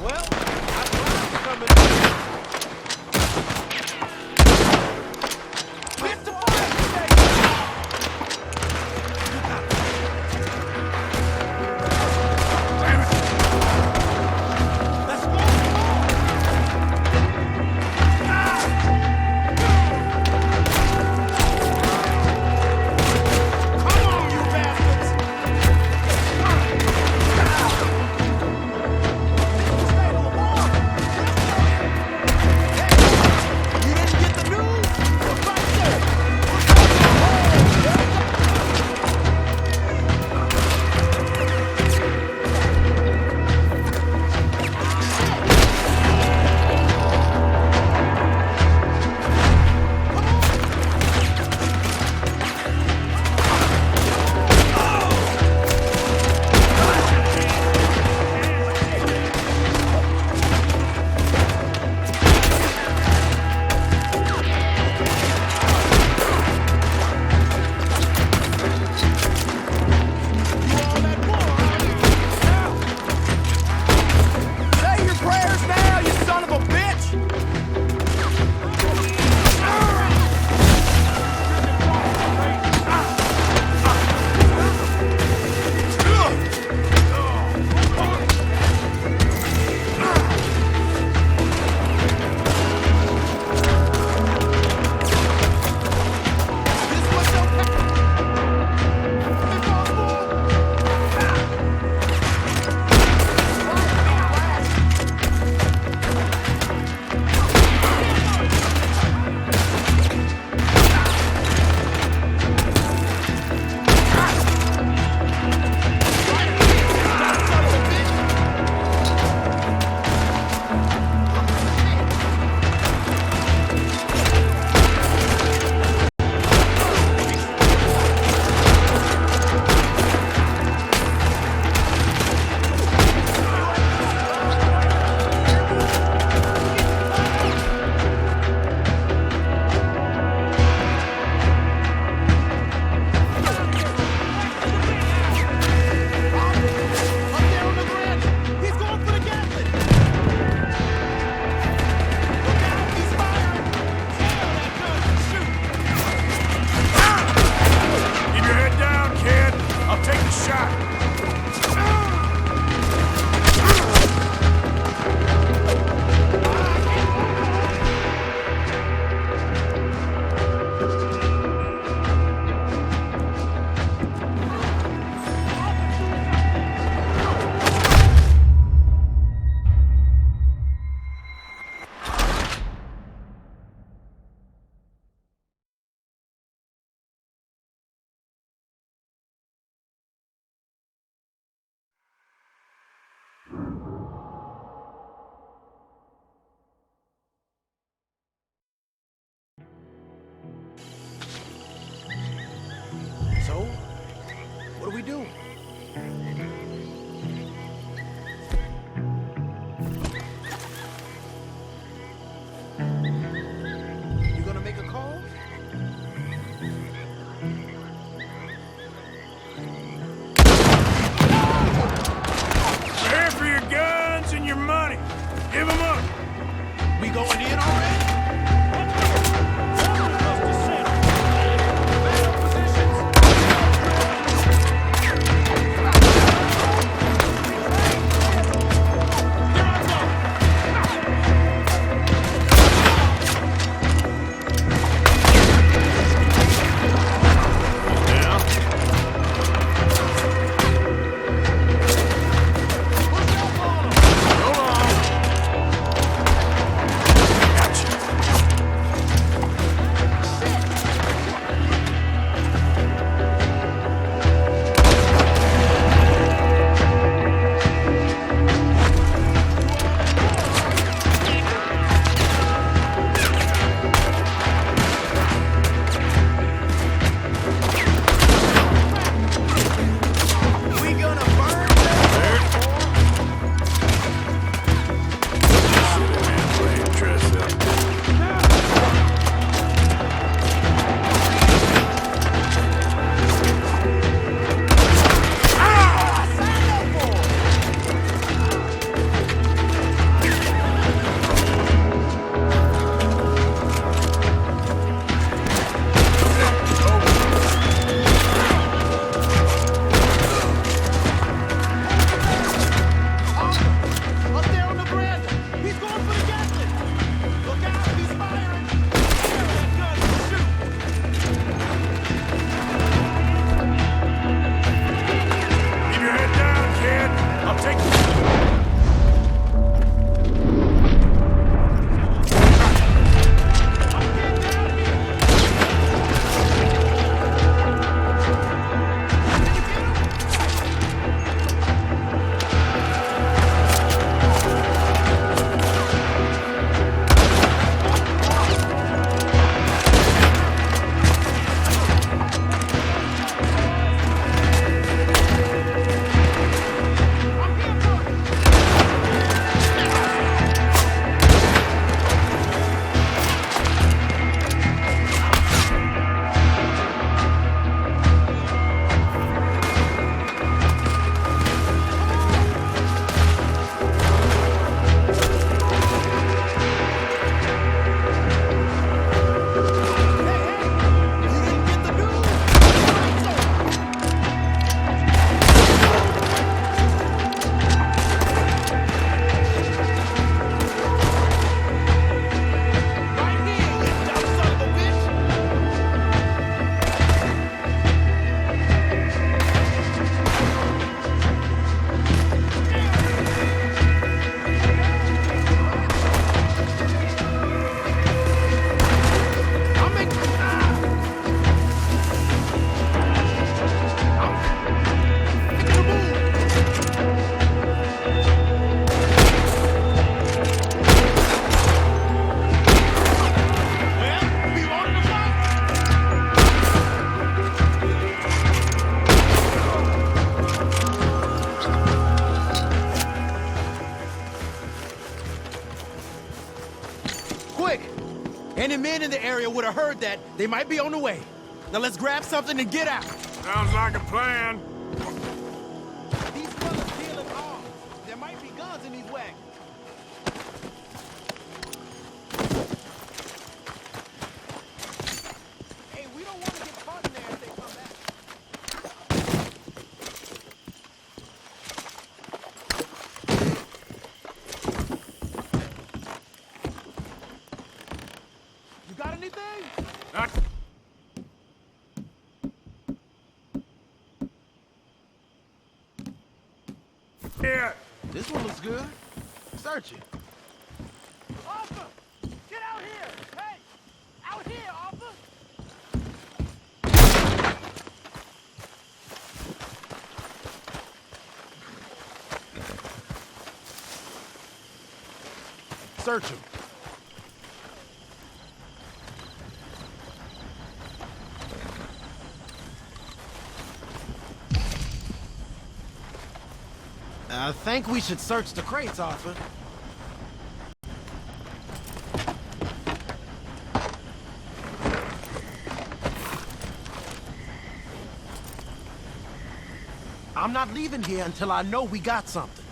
S14: Well, I'm coming. Get the fire Let's go. Come on, you bastards! Stay on the wall!
S12: So, what do we do? You gonna make a call?
S1: Prepare for your guns and your money. Give them up.
S12: We going in already? Any men in the area would have heard that. They might be on the way. Now let's grab something and get out.
S1: Sounds like a plan.
S12: These brothers deal in arms. There might be guns in these wagons. Hey, we don't want to get caught in there if they come back. You got anything?
S1: Not. Here.
S12: This one looks good. Search it.
S14: Arthur! Get out here! Hey! Out here, Arthur!
S12: Search him.
S14: I think we should search the crates, Arthur. I'm not leaving here until I know we got something.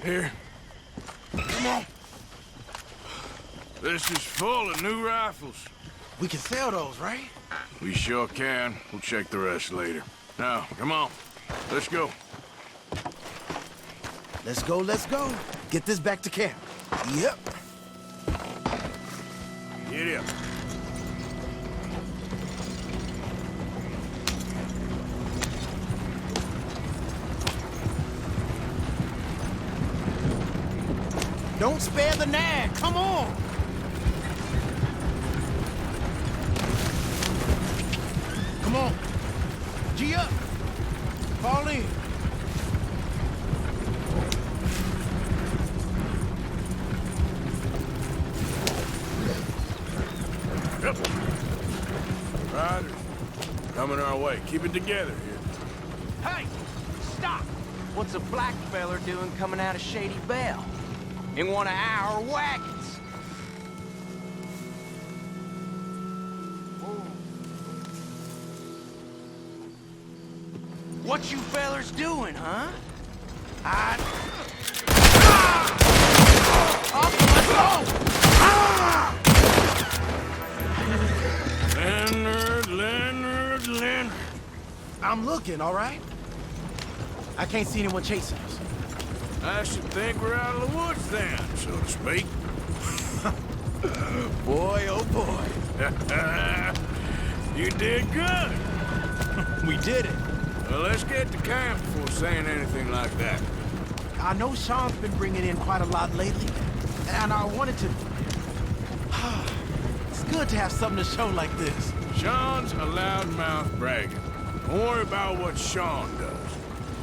S1: Here. Come on. This is full of new rifles.
S14: We can sell those, right?
S1: We sure can. We'll check the rest later. Now, come on. Let's go.
S14: Let's go, let's go. Get this back to camp. Yep.
S1: Get up.
S14: Don't spare the nag. Come on. Come on. G up. Fall in.
S1: Yep. Riders. Coming our way. Keep it together here.
S15: Hey! Stop! What's a black feller doing coming out of Shady Belle? In one of our wagons. What you fellers doing, huh? Let's
S1: go! Leonard.
S14: I'm looking, all right? I can't see anyone chasing us.
S1: I should think we're out of the woods then, so to speak.
S14: Boy, oh boy.
S1: You did good.
S14: We did it.
S1: Well, let's get to camp before saying anything like that.
S14: I know Sean's been bringing in quite a lot lately, and I wanted to... It's good to have something to show like this.
S1: Sean's a loudmouth bragger. Don't worry about what Sean does.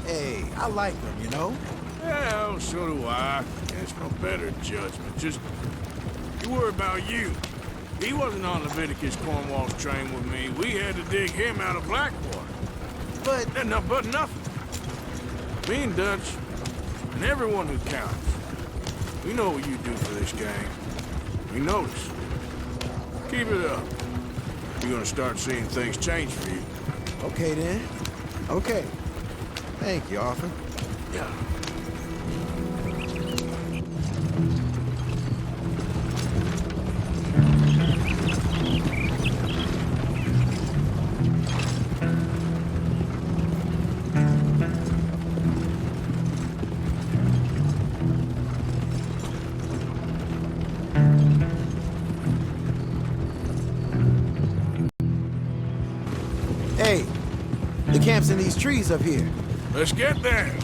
S14: Hey, I like him, you know?
S1: Well, so do I. There's no better judgment. Just, you worry about you. He wasn't on Leviticus Cornwall's train with me. We had to dig him out of Blackwater. But nothing. Me and Dutch, and everyone who counts, we know what you do for this gang. We notice. Keep it up. You're gonna start seeing things change for you.
S14: Okay, then. Okay. Thank you, Arthur.
S1: Yeah.
S14: Hey, the camp's in these trees up here.
S1: Let's get there.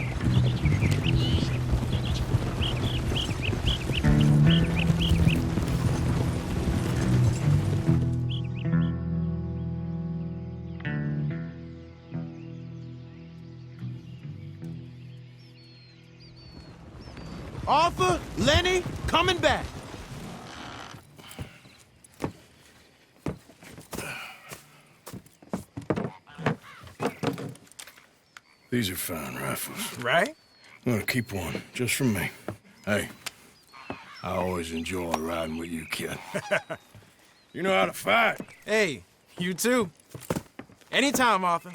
S14: Arthur, Lenny, coming back.
S1: These are fine rifles.
S14: Right?
S1: I'm gonna keep one, just for me. Hey, I always enjoy riding with you, kid. You know how to fight.
S14: Hey, you too. Anytime, Arthur.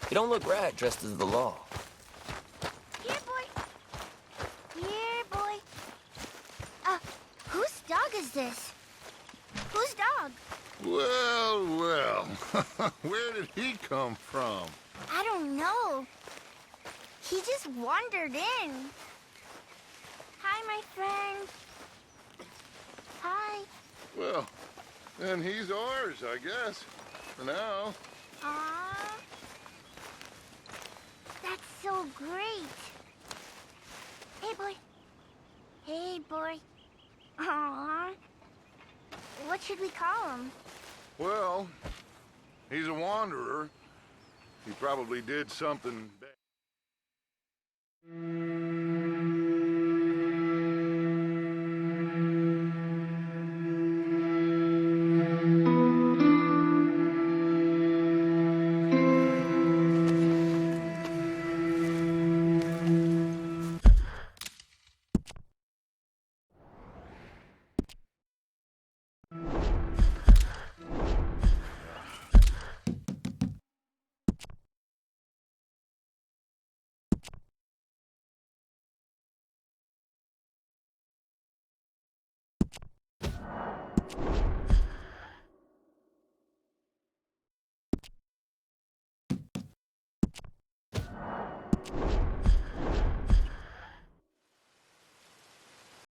S16: You don't look right dressed as the law.
S17: Here, boy. Here, boy. Whose dog is this? Whose dog?
S10: Well, well. Where did he come from?
S17: I don't know. He just wandered in. Hi, my friend. Hi.
S10: Well, then he's ours, I guess. For now.
S17: Aww. That's so great. Hey, boy. Hey, boy. Aww. What should we call him?
S10: Well, he's a wanderer. He probably did something bad.